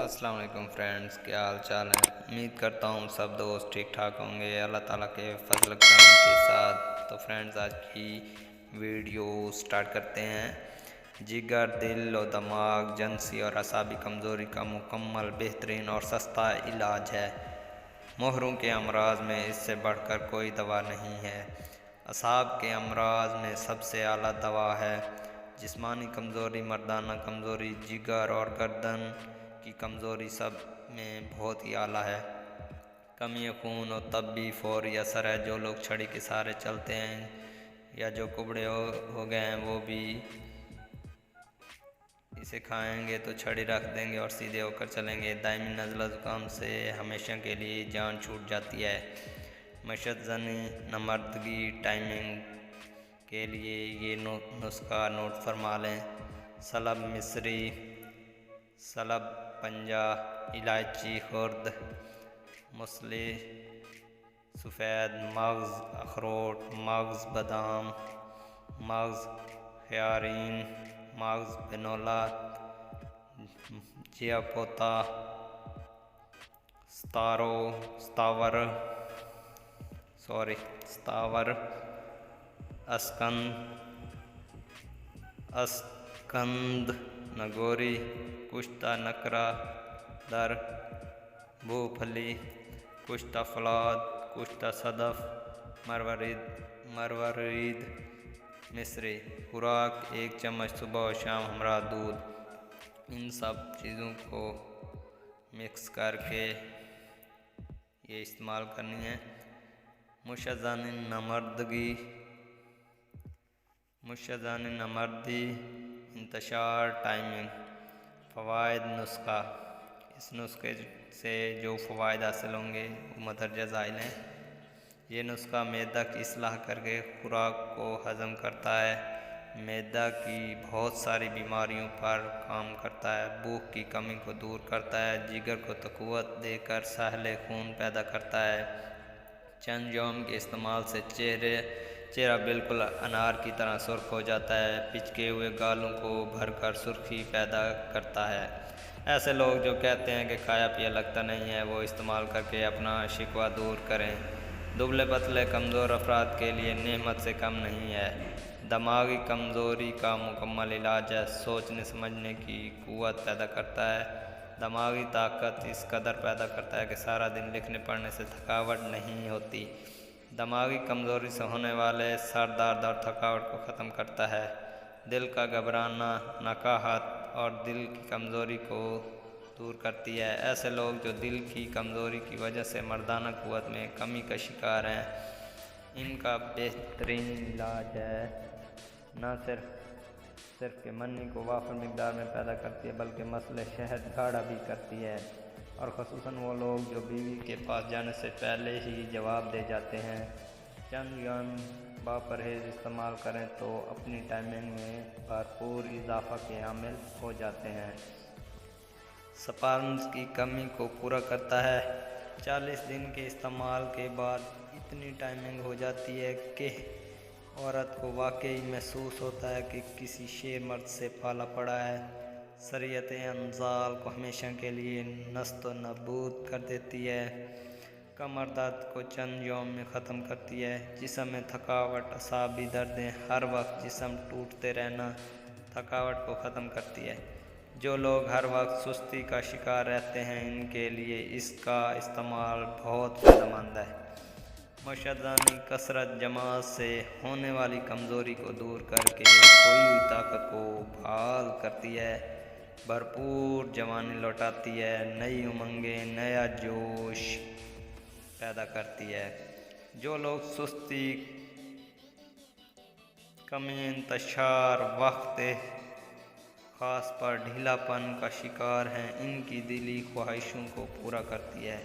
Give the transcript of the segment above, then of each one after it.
अस्सलाम वालेकुम फ्रेंड्स, क्या हाल चाल है। उम्मीद करता हूँ सब दोस्त ठीक ठाक होंगे अल्लाह ताला के फजल करम के साथ। तो फ्रेंड्स, आज की वीडियो स्टार्ट करते हैं। जिगर, दिल और दिमाग, जिनसी और असाबी कमज़ोरी का मुकम्मल, बेहतरीन और सस्ता इलाज है। मोहरों के अमराज में इससे बढ़कर कोई दवा नहीं है। असाब के अमराज में सबसे आला दवा है। जिस्मानी कमज़ोरी, मर्दाना कमज़ोरी, जिगर और गर्दन की कमज़ोरी सब में बहुत ही आला है। कमी खून और तब भी फौरी असर है। जो लोग छड़ी के सहारे चलते हैं या जो कुबड़े हो गए हैं वो भी इसे खाएंगे तो छड़ी रख देंगे और सीधे होकर चलेंगे। दायमी नज़ला ज़ुकाम से हमेशा के लिए जान छूट जाती है। मशज़नी नमर्दगी टाइमिंग के लिए ये नुस्खा नोट फरमा लें। सलब मिस्री, सलब पंजा, इलायची खुर्द, मूसली सफ़ेद, मगज़ अखरोट, मगज़ बादाम, मगज़ खयारीन, मगज़ बिनोला, जियापोता, स्तावर, अस्कंद, नगोरी, कुश्ता नकरा दर, बूफली, कुश्ता फलाद, कुश्ता सदफ, मरवरीद मिस्री। खुराक 1 चम्मच सुबह और शाम हमरा दूध। इन सब चीज़ों को मिक्स करके ये इस्तेमाल करनी है। मुशज़ानी नमर्दी, इंतशार टाइमिंग, फ़वाइद नुस्खा। इस नुस्खे से जो फ़वाइद हासिल होंगे वो मदरजा ज़ाइल हैं। ये नुस्खा मैदा की इस्लाह करके खुराक को हज़म करता है। मैदा की बहुत सारी बीमारियों पर काम करता है। भूख की कमी को दूर करता है। जिगर को तक़ुव्वत देकर सहले खून पैदा करता है। चंद यौम के इस्तेमाल से चेहरा बिल्कुल अनार की तरह सुर्ख हो जाता है। पिचके हुए गालों को भरकर सुर्खी पैदा करता है। ऐसे लोग जो कहते हैं कि खाया पिया लगता नहीं है, वो इस्तेमाल करके अपना शिकवा दूर करें। दुबले पतले कमज़ोर अफराद के लिए नेमत से कम नहीं है। दिमागी कमज़ोरी का मुकम्मल इलाज है। सोचने समझने की क़ुव्वत पैदा करता है। दिमागी ताकत इस कदर पैदा करता है कि सारा दिन लिखने पढ़ने से थकावट नहीं होती। दिमागी कमज़ोरी से होने वाले सर दर्द और थकावट को ख़त्म करता है। दिल का घबराना, नकाहत और दिल की कमज़ोरी को दूर करती है। ऐसे लोग जो दिल की कमज़ोरी की वजह से मर्दाना क़ुव्वत में कमी का शिकार हैं, इनका बेहतरीन इलाज है। न सिर्फ के मनी को वाफर मिकदार में पैदा करती है बल्कि मसले शहद गाढ़ा भी करती है। और ख़ुसूसन वो लोग जो बीवी के पास जाने से पहले ही जवाब दे जाते हैं। चंद यौम बापरहेज़ इस्तेमाल करें तो अपनी टाइमिंग में भरपूर इजाफा के हामिल हो जाते हैं। स्पर्म्स की कमी को पूरा करता है। 40 दिन के इस्तेमाल के बाद इतनी टाइमिंग हो जाती है कि औरत को वाकई महसूस होता है कि किसी शेर मर्द से पाला पड़ा है। शरीयत अंजाल को हमेशा के लिए नस्त व नबूद कर देती है। कमर दर्द को चंद यौम में ख़त्म करती है। जिस्म में थकावट, असाबी दर्दें, हर वक्त जिस्म टूटते रहना थकावट को ख़त्म करती है। जो लोग हर वक्त सुस्ती का शिकार रहते हैं, इनके लिए इसका इस्तेमाल बहुत फ़ायदेमंद है। मुशज़ानी कसरत जमात से होने वाली कमज़ोरी को दूर करके खोई हुई ताकत को बहाल करती है। भरपूर जवानी लौटाती है। नई उमंगें, नया जोश पैदा करती है। जो लोग सुस्ती, कमी, इंतशार, वक्त ख़ास पर ढीलापन का शिकार हैं, इनकी दिली ख्वाहिशों को पूरा करती है।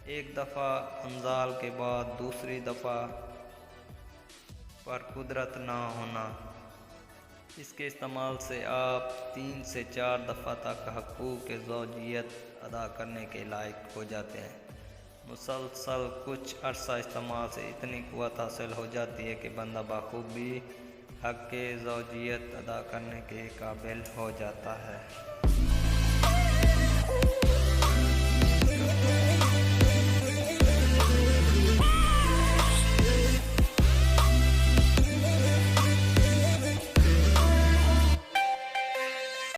एक दफ़ा अंजाल के बाद दूसरी दफ़ा पर कुदरत ना होना। इसके इस्तेमाल से आप 3 से 4 दफ़ा तक हक़ूक़ ज़ौजियत अदा करने के लायक हो जाते हैं। मुसलसल कुछ अरसा इस्तेमाल से इतनी क़ुव्वत हासिल हो जाती है कि बंदा बख़ूबी हक़ ज़ौजियत अदा करने के काबिल हो जाता है।